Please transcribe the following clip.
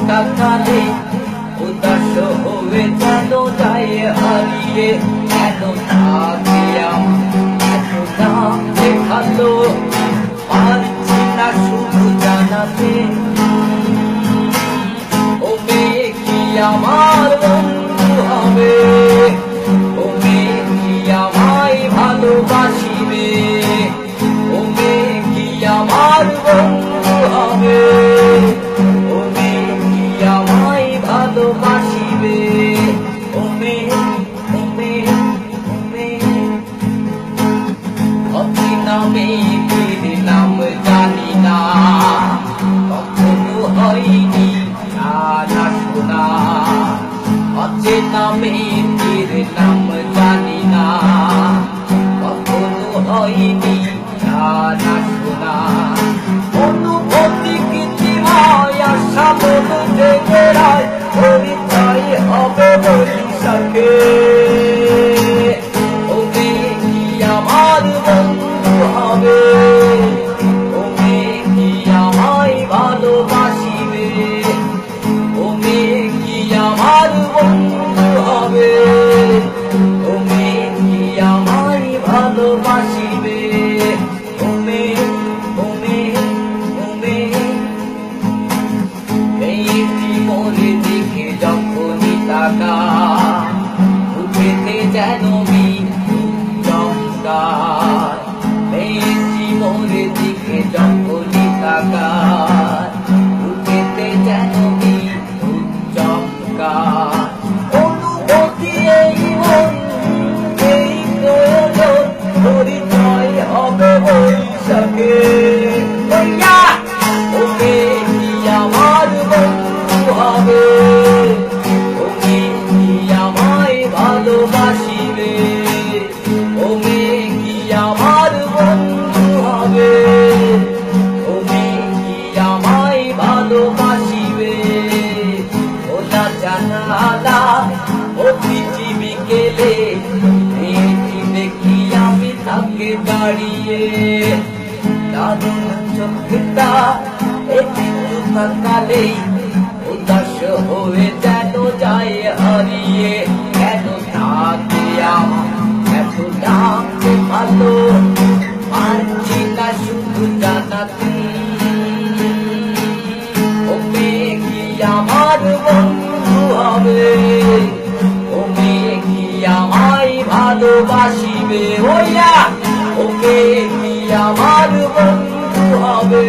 তাকালে উদাস হয়ে যেন যায় হারিয়ে। কেন থাকে এত নাম দেখালো, পারছি না শুধু জানাতে। ও মেয়ে কি আমার বন্ধু হবে, ও মেয়ে কি আমায় ভালোবাসিবে, ও মেয়ে কি আমার বন্ধু হবে, ও মেয়ে কি আমায় ভালোবাসিবে। ও মেয়ে, ও মেয়ে, ও মেয়ে, অচেনা মেয়েটির নাম জানি না, কখনো হয়নি জানা শোনা। অচেনা মেয়েটির নাম জানি না, কখনো হয়নি জানা শোনা। অনুভূতি কিছু হয়, আশা মনে জেগে রায়, পরিচয় হবে বৈশাখে। ও মেয়ে কি আমার বন্ধু হবে, ও মেয়ে কি আমায় ভালোবাসিবে, ও মেয়ে কি আমার বন্ধু হবে, ও মেয়ে কি আমায় ভালোবাসিবে। ও মেয়ে, ও মেয়ে, ও মেয়ে, মেয়েটি মোরে দেখে যখনই তাকা, উঠেতে যেন চমৎকার। মেয়েটি মোরে দেখে যখনই তাকা, উঠেতে যেন চমৎকার। অনুভূতি এই মন, এই প্রয়োজন, পরিচয় হবে বৈশাখে। ও মেয়ে কি আমার বন্ধু হবে, ও মেয়ে কি আমায় ভালোবাসিবে, ও মেয়ে কি আমার বন্ধু হবে, ও মেয়ে কি আমায় ভালোবাসিবে। ওলা জানালা ও পৃথিবী গেলে, মেয়েটি দেখি আমি তাকে দাঁড়িয়ে। দারুণ চোখটা একটু তাকালেই উদাস হয়ে যেন যায় হারিয়ে। কেন থাকে আমার এত ডাকতে ভালো, পারছি না শুধু জানাতে। ও মেয়ে কি আমার বন্ধু হবে, ও মেয়ে কি আমায় ভালোবাসিবে। ওইয়া, ও মেয়ে কি আমার বন্ধু হবে।